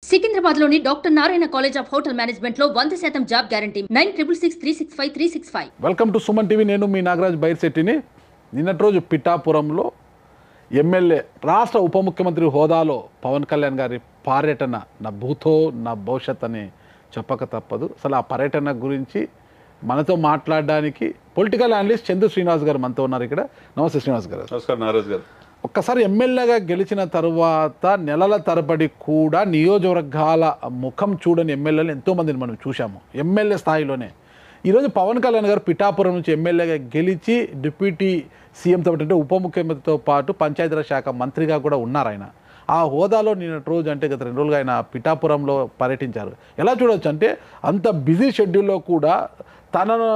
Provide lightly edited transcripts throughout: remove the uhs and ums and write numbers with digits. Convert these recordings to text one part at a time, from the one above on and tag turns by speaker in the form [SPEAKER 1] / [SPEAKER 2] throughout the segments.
[SPEAKER 1] సికింద్రాబాద్లోని doctor Narayana college of hotel మేనేజ్మెంట్లో 100% job guarantee 966365
[SPEAKER 2] welcome to Suman TV. నేను మీ నాగరాజ్ బైర్శెట్టిని. నిన్నటి రోజు పిఠాపురంలో ఎమ్మెల్యే రాష్ట్ర ఉప ముఖ్యమంత్రి హోదాలో పవన్ కళ్యాణ్ గారి పర్యటన నా భూతో నా భవిష్యత్ అని చెప్పక తప్పదు. అసలు ఆ పర్యటన గురించి మనతో మాట్లాడడానికి పొలిటికల్ అనలిస్ట్ చందు శ్రీనివాస్ గారు మనతో ఉన్నారు ఇక్కడ. నమస్తే శ్రీనివాస్ గారు.
[SPEAKER 3] నమస్కారం నాగరాజ్ గారు.
[SPEAKER 2] ఒక్కసారి ఎమ్మెల్యేగా గెలిచిన తరువాత నెలల తరబడి కూడా నియోజకవర్గాల ముఖం చూడని ఎమ్మెల్యేలు ఎంతోమందిని మనం చూసాము ఎమ్మెల్యే స్థాయిలోనే. ఈరోజు పవన్ కళ్యాణ్ గారు పిఠాపురం నుంచి ఎమ్మెల్యేగా గెలిచి డిప్యూటీ సీఎంతో అంటే ఉప ముఖ్యమంత్రితో పాటు పంచాయతీరాజ్ శాఖ మంత్రిగా కూడా ఉన్నారు ఆయన. ఆ హోదాలో నిన్నటి రోజు అంటే గత 2 రోజులుగా ఆయన పిఠాపురంలో పర్యటించారు. ఎలా చూడవచ్చు అంటే అంత బిజీ షెడ్యూల్లో కూడా తనను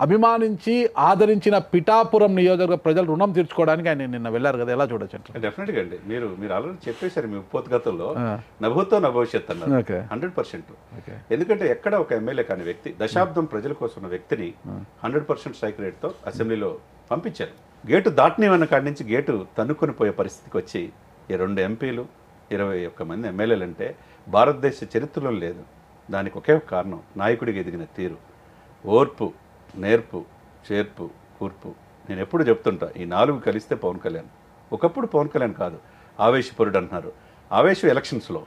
[SPEAKER 2] అభిమానించి ఆదరించిన పిఠాపురం నియోజకవర్గ ప్రజలు రుణం తీర్చుకోవడానికి ఆయన నిన్న వెళ్ళారు కదా, ఎలా చూడొచ్చు అంటే?
[SPEAKER 3] డెఫినెట్గా అండి. మీరు ఆల్రెడీ చెప్పేశారు మీ ఉపోద్గతంలో నభూతో నా భవిష్యత్ అన్నారు. 100%. ఎందుకంటే ఎక్కడ ఒక ఎమ్మెల్యే కాని వ్యక్తి దశాబ్దం ప్రజల కోసం ఉన్న వ్యక్తిని 100% స్ట్రైక్ రేట్తో అసెంబ్లీలో పంపించారు. గేటు దాటనివన్న కాడి నుంచి గేటు తన్నుకొని పోయే పరిస్థితికి వచ్చి ఈ 2 ఎంపీలు 21 మంది ఎమ్మెల్యేలు అంటే భారతదేశ చరిత్రలో లేదు. దానికి ఒకే ఒక కారణం నాయకుడికి ఎదిగిన తీరు, ఓర్పు, నేర్పు, చేర్పు, కూర్పు. నేను ఎప్పుడు చెప్తుంటా ఈ 4 కలిస్తే పవన్ కళ్యాణ్. ఒకప్పుడు పవన్ కళ్యాణ్ కాదు, ఆవేశపరుడు అంటున్నారు. ఆవేశం ఎలక్షన్స్లో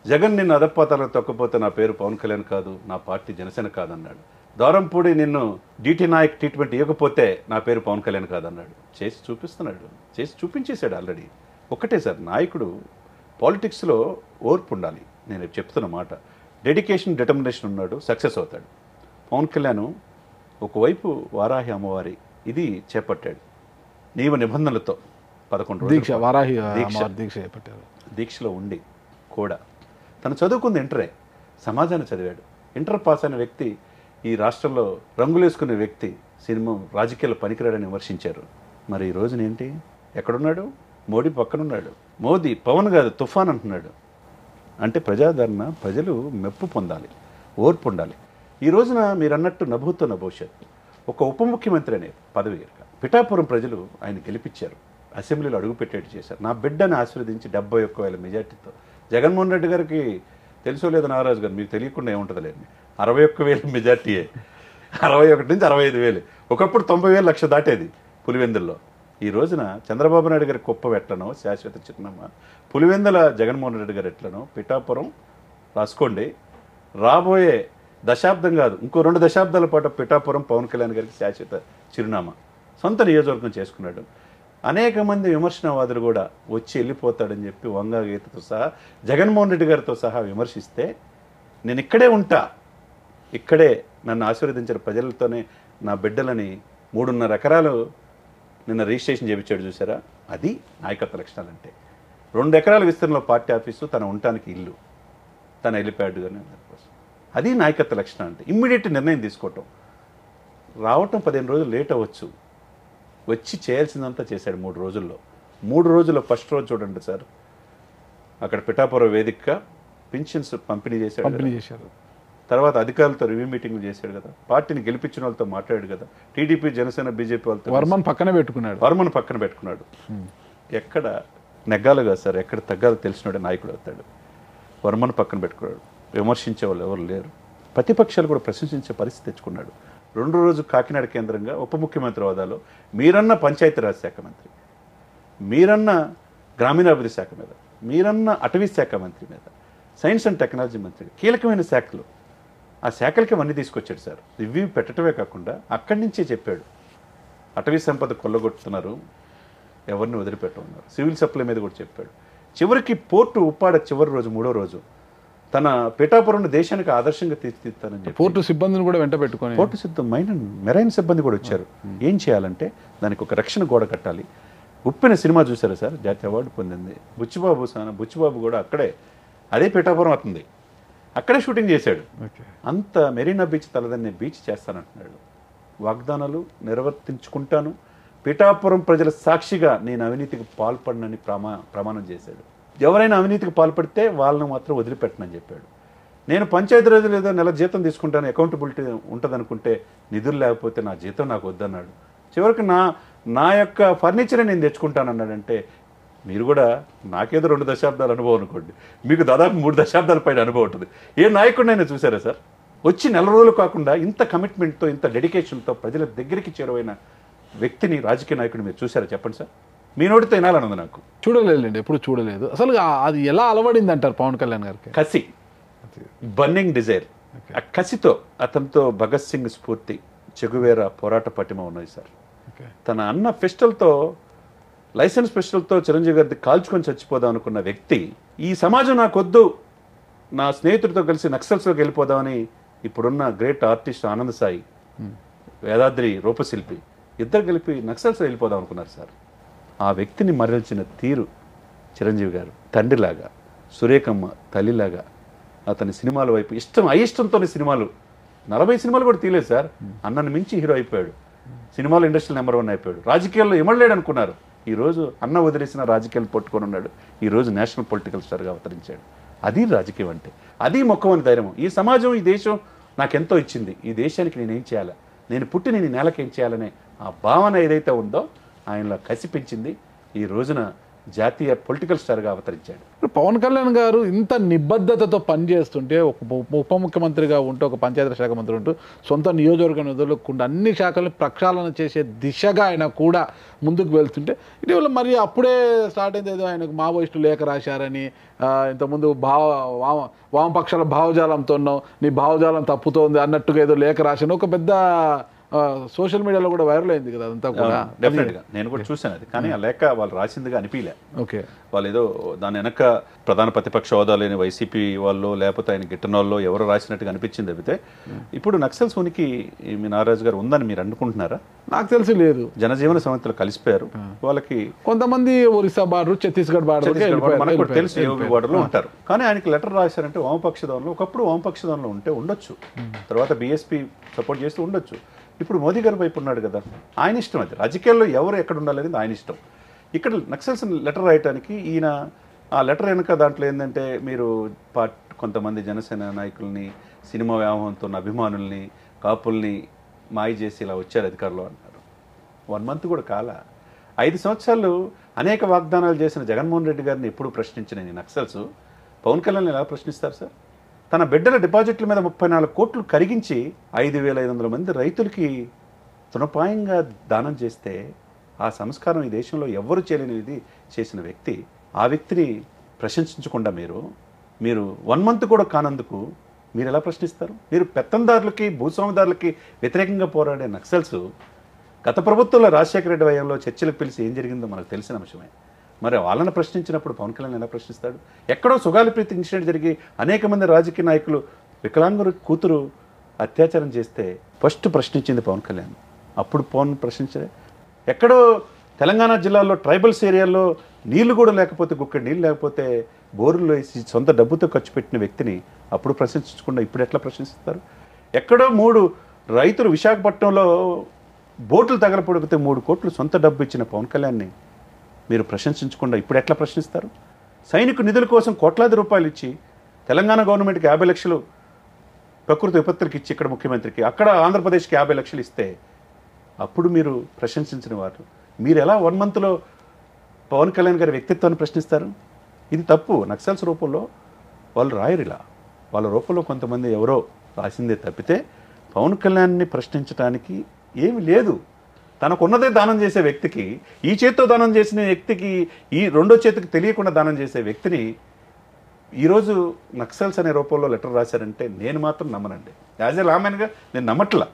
[SPEAKER 3] జగన్ నిన్ను అదపాతాలకు తొక్కపోతే నా పేరు పవన్ కళ్యాణ్ కాదు, నా పార్టీ జనసేన కాదన్నాడు. దారంపూడి నిన్ను డిటి నాయక్ ట్రీట్మెంట్ ఇవ్వకపోతే నా పేరు పవన్ కళ్యాణ్ కాదన్నాడు. చేసి చూపిస్తున్నాడు, చేసి చూపించేశాడు ఆల్రెడీ. ఒక్కటే సార్, నాయకుడు పాలిటిక్స్లో ఓర్పు ఉండాలి. నేను చెప్తున్న మాట, డెడికేషన్, డిటర్మినేషన్ ఉన్నాడు, సక్సెస్ అవుతాడు. పవన్ కళ్యాణ్ ఒకవైపు వారాహి అమ్మవారి ఇది చేపట్టాడు నియమ నిబంధనలతో 11
[SPEAKER 2] దీక్ష, వారాహి
[SPEAKER 3] దీక్ష చేపట్టారు. దీక్షలో ఉండి కూడా తను చదువుకుంది ఇంటరే, సమాజాన్ని చదివాడు. ఇంటర్ పాస్ అయిన వ్యక్తి ఈ రాష్ట్రంలో రంగులేసుకునే వ్యక్తి సినిమా రాజకీయాలు పనికిరాడని విమర్శించారు. మరి ఈ రోజున ఏంటి, ఎక్కడున్నాడు? మోడీ పక్కనున్నాడు. మోదీ పవన్ కాదు తుఫాన్ అంటున్నాడు. అంటే ప్రజాదరణ, ప్రజలు మెప్పు పొందాలి, ఓర్పు ఉండాలి. ఈ రోజున మీరు అన్నట్టు నభూతున్న భవిష్యత్తు ఒక ఉప ముఖ్యమంత్రి అనే పదవి పిఠాపురం ప్రజలు ఆయన గెలిపించారు, అసెంబ్లీలో అడుగుపెట్టేట్టు చేశారు. నా బిడ్డని ఆశీర్వదించి 71,000 మెజార్టీతో జగన్మోహన్ రెడ్డి గారికి తెలుసో లేదు నాగరాజు గారు, మీకు తెలియకుండా ఏముంటుంది లేండి, 61,000 మెజార్టీయే. 61 నుంచి 65,000. ఒకప్పుడు 90,000 లక్ష దాటేది పులివెందుల్లో. ఈ రోజున చంద్రబాబు నాయుడు గారి కుప్పం ఎట్లనో శాశ్వత చిరునామా, పులివెందుల జగన్మోహన్ రెడ్డి గారు ఎట్లనో పిఠాపురం రాసుకోండి. రాబోయే దశాబ్దం కాదు, ఇంకో 2 దశాబ్దాల పాటు పిఠాపురం పవన్ కళ్యాణ్ గారికి శాశ్వత చిరునామా, సొంత నియోజకవర్గం చేసుకున్నాడు. అనేక మంది విమర్శనవాదులు కూడా వచ్చి వెళ్ళిపోతాడని చెప్పి వంగా గీతతో సహా జగన్మోహన్ రెడ్డి గారితో సహా విమర్శిస్తే నేను ఇక్కడే ఉంటా, ఇక్కడే నన్ను ఆశీర్వదించిన ప్రజలతోనే నా బిడ్డలని 3.5 ఎకరాలు నిన్న రిజిస్ట్రేషన్ చేయించాడు చూసారా, అది నాయకత్వ లక్షణాలు. అంటే 2 ఎకరాల విస్తరణలో పార్టీ ఆఫీసు, తన ఉండటానికి ఇల్లు, తన హెలిప్యాడ్ కానీ దానికోసం, అది నాయకత్వ లక్షణం. అంటే ఇమ్మీడియట్ నిర్ణయం తీసుకోవటం. రావటం 15 రోజులు లేట్ అవ్వచ్చు, వచ్చి చేయాల్సిందంతా చేశాడు 3 రోజుల్లో. 3 రోజుల్లో ఫస్ట్ రోజు చూడండి సార్, అక్కడ పిఠాపురం వేదికగా పింఛన్స్ పంపిణీ చేశాడు. తర్వాత అధికారులతో రివ్యూ మీటింగ్లు చేశాడు కదా, పార్టీని గెలిపించిన వాళ్ళతో మాట్లాడాడు కదా, టీడీపీ, జనసేన, బీజేపీ వాళ్ళతో
[SPEAKER 2] వర్మను పక్కన పెట్టుకున్నాడు.
[SPEAKER 3] ఎక్కడ నెగ్గాలి కదా సార్, ఎక్కడ తగ్గాలో తెలిసినోడే నాయకుడు అవుతాడు. వర్మను పక్కన పెట్టుకున్నాడు. విమర్శించే వాళ్ళు ఎవరు లేరు. ప్రతిపక్షాలు కూడా ప్రశంసించే పరిస్థితి తెచ్చుకున్నాడు. 2 రోజు కాకినాడ కేంద్రంగా ఉప ముఖ్యమంత్రి హోదాలో మీరన్న పంచాయతీరాజ్ శాఖ మంత్రి, మీరన్న గ్రామీణాభివృద్ధి శాఖ మీద, మీరన్న అటవీ శాఖ మంత్రి మీద, సైన్స్ అండ్ టెక్నాలజీ మంత్రి, కీలకమైన శాఖలు, ఆ శాఖలకి అవన్నీ తీసుకొచ్చాడు సార్. రివ్యూ పెట్టడమే కాకుండా అక్కడి నుంచే చెప్పాడు, అటవీ సంపద కొల్లగొట్టుతున్నారు, ఎవరిని వదిలిపెట్టమన్నారు. సివిల్ సప్లై మీద కూడా చెప్పాడు. చివరికి పోర్టు ఉప్పాడ చివరి రోజు 3వ రోజు తన పిఠాపురం దేశానికి ఆదర్శంగా తీర్చిదిద్దానని చెప్పి
[SPEAKER 2] పోర్టు సిబ్బందిని కూడా వెంట పెట్టుకొని,
[SPEAKER 3] పోర్టు మెరైన్ సిబ్బంది కూడా వచ్చారు. ఏం చేయాలంటే దానికి ఒక రక్షణ గోడ కట్టాలి. ఉప్పిన సినిమా చూసారా సార్, జాతీయ అవార్డు పొందింది. బుచ్చిబాబు కూడా అక్కడే, అదే పిఠాపురం అవుతుంది, అక్కడే షూటింగ్ చేశాడు. అంత మెరీనా బీచ్ తలదన్నే బీచ్ చేస్తానంటున్నాడు. వాగ్దానాలు నిర్వర్తించుకుంటాను, పిఠాపురం ప్రజల సాక్షిగా నేను అవినీతికి పాల్పడనని ప్రమాణం చేశాడు. ఎవరైనా అవినీతికి పాల్పడితే వాళ్ళని మాత్రం వదిలిపెట్టనని చెప్పాడు. నేను పంచాయతీరాజ్ లేదా నెల జీతం తీసుకుంటాను, అకౌంటబిలిటీ ఉంటుంది అనుకుంటే నిధులు లేకపోతే నా జీతం నాకు వద్దన్నాడు. చివరికి నా యొక్క ఫర్నిచరే నేను తెచ్చుకుంటాను అన్నాడంటే మీరు కూడా నాకేదో 2 దశాబ్దాల అనుభవం అనుకోండి, మీకు దాదాపు 3 దశాబ్దాల పైన అనుభవం ఉంటుంది. ఏ నాయకుడినైనా చూసారా సార్ వచ్చి నెల రోజులు కాకుండా ఇంత కమిట్మెంట్తో ఇంత డెడికేషన్తో ప్రజల దగ్గరికి చేరువైన వ్యక్తిని, రాజకీయ నాయకుడిని మీరు చూసారా చెప్పండి సార్? మీ నోటితో వినాలని ఉంది నాకు.
[SPEAKER 2] చూడలేదండి, ఎప్పుడు చూడలేదు. అసలు అది ఎలా అలవడింది అంటారు పవన్ కళ్యాణ్ గారికి?
[SPEAKER 3] కసి, బర్నింగ్ డిజైర్. ఆ కసితో అతనితో భగత్ సింగ్ స్ఫూర్తి, చెగువేరా పోరాట పటిమ ఉన్నాయి సార్. తన అన్న పిస్టల్తో, లైసెన్స్ పిస్టల్తో చిరంజీవి గారిది కాల్చుకొని చచ్చిపోదాం అనుకున్న వ్యక్తి ఈ సమాజం నాకొద్దు, నా స్నేహితుడితో కలిసి నక్సల్స్లోకి వెళ్ళిపోదామని ఇప్పుడున్న గ్రేట్ ఆర్టిస్ట్ ఆనంద్ సాయి, వేదాద్రి రూపశిల్పి ఇద్దరు కలిపి నక్సల్స్ వెళ్ళిపోదాం అనుకున్నారు సార్. ఆ వ్యక్తిని మరల్చిన తీరు చిరంజీవి గారు తండ్రిలాగా, సురేఖమ్మ తల్లిలాగా అతని సినిమాల వైపు అయిష్టంతోనే సినిమాలు 40 సినిమాలు కూడా తీయలేదు సార్. అన్నను మించి హీరో అయిపోయాడు, సినిమాల ఇండస్ట్రీలో నెంబర్ 1 అయిపోయాడు. రాజకీయాల్లో ఇమడలేడు అనుకున్నారు, ఈరోజు అన్న వదిలేసిన రాజకీయాలు పట్టుకొని ఉన్నాడు. ఈరోజు నేషనల్ పొలిటికల్ స్టార్గా అవతరించాడు. అది రాజకీయం అంటే, అది మొక్కవని ధైర్యం. ఈ సమాజం, ఈ దేశం నాకెంతో ఇచ్చింది, ఈ దేశానికి నేనేం చేయాలా, నేను పుట్టి నేను నేలకేం చేయాలనే ఆ భావన ఏదైతే ఉందో ఆయనలో కసి పెంచింది. ఈ రోజున జాతీయ పొలిటికల్ స్టార్గా అవతరించాడు.
[SPEAKER 2] పవన్ కళ్యాణ్ గారు ఇంత నిబద్ధతతో పనిచేస్తుంటే, ఒక ఉప ముఖ్యమంత్రిగా ఉంటూ, ఒక పంచాయతీ శాఖ మంత్రి ఉంటూ, సొంత నియోజకవర్గాన్ని వదలకుండా అన్ని శాఖలను ప్రక్షాళన చేసే దిశగా ఆయన కూడా ముందుకు వెళ్తుంటే, ఇటీవల మరి అప్పుడే స్టార్ట్ అయింది ఏదో ఆయనకు మావోయిస్టు లేఖ రాశారని, ఇంతకుముందు వామపక్షాల భావజాలంతో ఉన్నావు, నీ భావజాలం తప్పుతోంది అన్నట్టుగా ఏదో లేఖ రాశాను, ఒక పెద్ద సోషల్ మీడియాలో కూడా వైరల్ అయింది కదా అదంతా కూడా.
[SPEAKER 3] డెఫినెట్గా నేను కూడా చూశాను అది. కానీ ఆ లేఖ వాళ్ళు రాసిందిగా అనిపించలే.
[SPEAKER 2] ఓకే, వాళ్ళు
[SPEAKER 3] ఏదో దాని వెనక ప్రధాన ప్రతిపక్ష హోదా లేని వైసీపీ వాళ్ళు, లేకపోతే ఆయన గిట్టన వాళ్ళు ఎవరు రాసినట్టుగా అనిపించింది. అయితే ఇప్పుడు నక్సల్స్ ఉనికి మీ నారాజు గారు ఉందని మీరు అనుకుంటున్నారా?
[SPEAKER 2] నాకు తెలిసి లేదు.
[SPEAKER 3] జనజీవన సమితిలో కలిసిపోయారు. వాళ్ళకి
[SPEAKER 2] కొంతమంది ఒరిస్సా బార్డర్, ఛత్తీస్గఢ్ బార్డర్,
[SPEAKER 3] మనకు కూడా తెలుసు యోగి బార్డర్లో ఉంటారు. కానీ ఆయనకి లెటర్ రాశారంటే వామపక్షదంలో, ఒకప్పుడు వామపక్షదంలో ఉంటే ఉండొచ్చు, తర్వాత బీఎస్పీ సపోర్ట్ చేస్తూ ఉండొచ్చు. ఇప్పుడు మోదీ గారి వైపు ఉన్నాడు కదా, ఆయన ఇష్టం. అది రాజకీయాల్లో ఎవరు ఎక్కడ ఉండాలి ఆయన ఇష్టం. ఇక్కడ నక్సల్స్ లెటర్ రాయటానికి ఈయన ఆ లెటర్ వెనుక దాంట్లో ఏంటంటే, మీరు కొంతమంది జనసేన నాయకుల్ని, సినిమా వ్యామోహంతో ఉన్న అభిమానుల్ని, కాపుల్ని మాయ చేసి ఇలా వచ్చారు అధికారంలో అంటారు. 1 మంత్ కూడా కాల 5 సంవత్సరాలు అనేక వాగ్దానాలు చేసిన జగన్మోహన్ రెడ్డి గారిని ఎప్పుడు ప్రశ్నించిన ఈ నక్సల్స్ పవన్ కళ్యాణ్ ఎలా ప్రశ్నిస్తారు సార్? తన బిడ్డల డిపాజిట్ల మీద 34 కోట్లు కరిగించి 5,500 మంది రైతులకి తృణపాయంగా దానం చేస్తే, ఆ సంస్కారం ఈ దేశంలో ఎవ్వరు చేయలేనిది చేసిన వ్యక్తి, ఆ వ్యక్తిని ప్రశంసించకుండా మీరు 1 మంత్ కూడా కానందుకు మీరు ఎలా ప్రశ్నిస్తారు? మీరు పెత్తందారులకి, భూస్వామిదారులకి వ్యతిరేకంగా పోరాడే నక్సల్స్ గత ప్రభుత్వంలో రాజశేఖర రెడ్డి వయంలో చర్చలకు పిలిచి ఏం జరిగిందో మనకు తెలిసిన అంశమే. మరి వాళ్ళని ప్రశ్నించినప్పుడు పవన్ కళ్యాణ్ ఎలా ప్రశ్నిస్తాడు? ఎక్కడో సుగాలిప్రీతి ఇన్సిడెంట్ జరిగి అనేక మంది రాజకీయ నాయకులు వికలాంగుల కూతురు అత్యాచారం చేస్తే ఫస్ట్ ప్రశ్నించింది పవన్ కళ్యాణ్. అప్పుడు పవన్ ప్రశ్నించే, ఎక్కడో తెలంగాణ జిల్లాలో ట్రైబల్స్ ఏరియాల్లో నీళ్లు కూడా లేకపోతే, గుక్కడి నీళ్ళు లేకపోతే బోర్లు వేసి సొంత డబ్బుతో ఖర్చు పెట్టిన వ్యక్తిని అప్పుడు ప్రశ్నించకుండా ఇప్పుడు ఎట్లా ప్రశ్నిస్తారు? ఎక్కడో 3 రైతులు విశాఖపట్నంలో బోట్లు తగలపడితే 3 కోట్లు సొంత డబ్బు ఇచ్చిన పవన్ కళ్యాణ్ని మీరు ప్రశంసించకుండా ఇప్పుడు ఎట్లా ప్రశ్నిస్తారు? సైనిక నిధుల కోసం కోట్లాది రూపాయలు ఇచ్చి, తెలంగాణ గవర్నమెంట్కి 50 లక్షలు ప్రకృతి విపత్తులకు ఇచ్చి ఇక్కడ ముఖ్యమంత్రికి, అక్కడ ఆంధ్రప్రదేశ్కి 50 లక్షలు ఇస్తే అప్పుడు మీరు ప్రశంసించిన వారు మీరు ఎలా 1 మంత్లో పవన్ కళ్యాణ్ గారి వ్యక్తిత్వాన్ని ప్రశ్నిస్తారు? ఇది తప్పు. నక్సల్స్ రూపంలో వాళ్ళు రాయరు ఇలా, వాళ్ళ రూపంలో కొంతమంది ఎవరో రాసిందే తప్పితే పవన్ కళ్యాణ్ని ప్రశ్నించడానికి ఏమి లేదు. తనకున్నదే దానం చేసే వ్యక్తికి, ఈ చేత్తో దానం చేసిన వ్యక్తికి ఈ రెండో చేతికి తెలియకుండా దానం చేసే వ్యక్తిని ఈరోజు నక్సల్స్ అనే రూపంలో లెటర్ రాశారంటే నేను మాత్రం నమ్మనండి. యాజ్ ఏ లామెన్గా నేను నమ్మట్లా.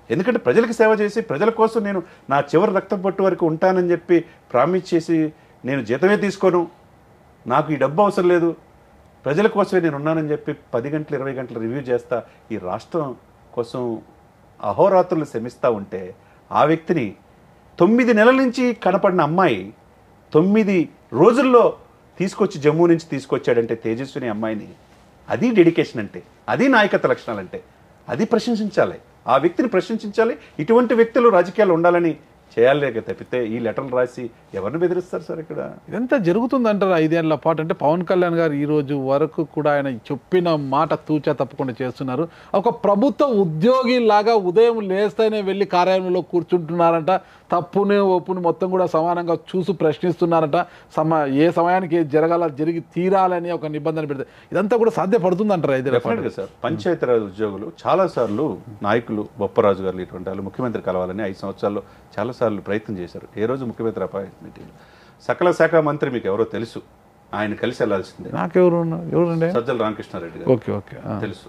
[SPEAKER 3] ఎందుకంటే ప్రజలకు సేవ చేసి, ప్రజల కోసం నేను నా చివరి రక్తం పట్టు వరకు ఉంటానని చెప్పి ప్రామిస్ చేసి, నేను జీతమే తీసుకోను, నాకు ఈ డబ్బు అవసరం లేదు, ప్రజల కోసమే నేను ఉన్నానని చెప్పి 10 గంటలు 20 గంటలు రివ్యూ చేస్తా, ఈ రాష్ట్రం కోసం అహోరాత్రులు శ్రమిస్తూ ఉంటే, ఆ వ్యక్తిని 9 నెలల నుంచి కనపడిన అమ్మాయి 9 రోజుల్లో తీసుకొచ్చి జమ్మూ నుంచి తీసుకొచ్చాడంటే తేజస్విని అమ్మాయిని, అది డెడికేషన్ అంటే, అది నాయకత్వ లక్షణాలంటే, అది ప్రశంసించాలి. ఆ వ్యక్తిని ప్రశంసించాలి. ఇటువంటి వ్యక్తులు రాజకీయాలు ఉండాలని చేయాలేక తప్పితే ఈ లెటర్లు రాసి ఎవరిని బెదిరిస్తారు సార్ ఇక్కడ?
[SPEAKER 2] ఇదంతా జరుగుతుందంటారు 5 ఏళ్ల పాటు. అంటే పవన్ కళ్యాణ్ గారు ఈ రోజు వరకు కూడా ఆయన చెప్పిన మాట తూచా తప్పకుండా చేస్తున్నారు. ఒక ప్రభుత్వ ఉద్యోగి లాగా ఉదయం లేస్తేనే వెళ్ళి కార్యాలయంలో కూర్చుంటున్నారంట. తప్పుని ఒప్పుని మొత్తం కూడా సమానంగా చూసి ప్రశ్నిస్తున్నారట. ఏ సమయానికి జరగాల జరిగి తీరాలని ఒక నిబంధన పెడితే ఇదంతా కూడా సాధ్యపడుతుందంటారు 5 ఏళ్ల పాటు.
[SPEAKER 3] సార్ పంచాయతీరాజ్ ఉద్యోగులు చాలాసార్లు నాయకులు బొప్పరాజు గారు ఇటువంటి వాళ్ళు ముఖ్యమంత్రి కలవాలని 5 సంవత్సరాల్లో చాలాసార్లు ప్రయత్నం చేశారు. ఏ రోజు ముఖ్యమంత్రి అపాయింట్మెంట్ సకల శాఖ మంత్రి మీకు ఎవరో తెలుసు, ఆయన కలిసి వెళ్లాల్సిందే.
[SPEAKER 2] ఎవరండి?
[SPEAKER 3] సజ్జల రామకృష్ణారెడ్డి గారు.
[SPEAKER 2] ఓకే ఓకే
[SPEAKER 3] తెలుసు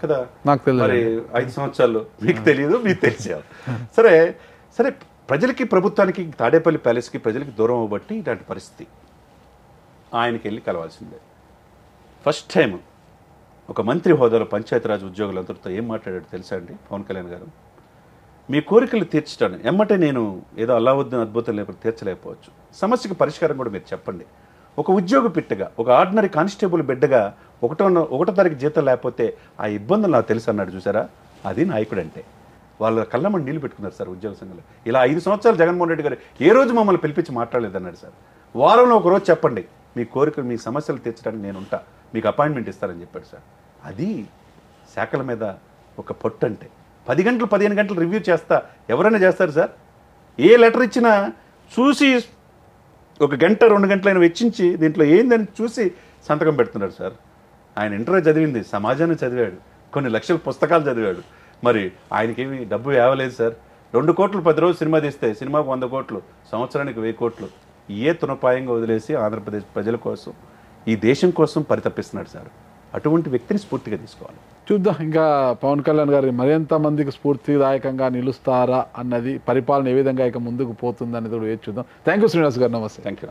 [SPEAKER 3] కదా,
[SPEAKER 2] నాకు తెలియదు.
[SPEAKER 3] మరి 5 సంవత్సరాలు మీకు తెలియదు, మీకు తెలిసారు. సరే సరే, ప్రజలకి ప్రభుత్వానికి తాడేపల్లి ప్యాలెస్కి ప్రజలకి దూరం అవ్వబట్టి ఇలాంటి పరిస్థితి. ఆయనకి వెళ్ళి కలవాల్సిందే. ఫస్ట్ టైం ఒక మంత్రి హోదాలో పంచాయతీరాజ్ ఉద్యోగులందరితో ఏం మాట్లాడాడు తెలుసా అండి పవన్ కళ్యాణ్ గారు? మీ కోరికలు తీర్చడాను ఎమ్మటే నేను ఏదో అల్లావుద్దీన్ అద్భుతం లేకపోతే తీర్చలేకపోవచ్చు, సమస్యకి పరిష్కారం కూడా మీరు చెప్పండి. ఒక ఉద్యోగ బిడ్డగా, ఒక ఆర్డినరీ కానిస్టేబుల్ బిడ్డగా ఒకటో తారీఖు జీతం లేకపోతే ఆ ఇబ్బందులు నాకు తెలుసు అన్నాడు చూసారా? అది నాయకుడు అంటే. వాళ్ళ కళ్ళమని నీళ్ళు పెట్టుకున్నారు సార్ ఉద్యోగ సంఘాలు. ఇలా 5 సంవత్సరాలు జగన్మోహన్ రెడ్డి గారు ఏ రోజు మమ్మల్ని పిలిపించి మాట్లాడలేదన్నాడు సార్. వారంలో ఒక రోజు చెప్పండి మీ కోరికలు, మీ సమస్యలు తీర్చడానికి నేను ఉంటా, మీకు అపాయింట్మెంట్ ఇస్తారని చెప్పాడు సార్. అది శాఖల మీద ఒక పొట్టు అంటే. 10 గంటలు 15 గంటలు రివ్యూ చేస్తా ఎవరైనా చేస్తారు సార్? ఏ లెటర్ ఇచ్చినా చూసి 1 గంట 2 గంటలైనా వెచ్చించి దీంట్లో ఏందని చూసి సంతకం పెడుతున్నాడు సార్. ఆయన ఇంటర్ చదివింది, సమాజాన్ని చదివాడు, కొన్ని లక్షల పుస్తకాలు చదివాడు. మరి ఆయనకేమి డబ్బు ఇవ్వలేదు సార్. 2 కోట్లు 10 రోజులు సినిమా తీస్తే సినిమాకు 100 కోట్లు, సంవత్సరానికి 1000 కోట్లు ఏ తునపాయంగా వదిలేసి ఆంధ్రప్రదేశ్ ప్రజల కోసం, ఈ దేశం కోసం పరితపిస్తున్నాడు సార్. అటువంటి వ్యక్తిని స్ఫూర్తిగా తీసుకోవాలి.
[SPEAKER 2] చూద్దాం ఇంకా పవన్ కళ్యాణ్ గారు మరింత మందికి స్ఫూర్తిదాయకంగా నిలుస్తారా అన్నది, పరిపాలన ఏ విధంగా ఇక ముందుకు పోతుంది అనేది కూడా చూద్దాం. థ్యాంక్ యూ శ్రీనివాస్ గారు, నమస్తే.
[SPEAKER 3] Thank you.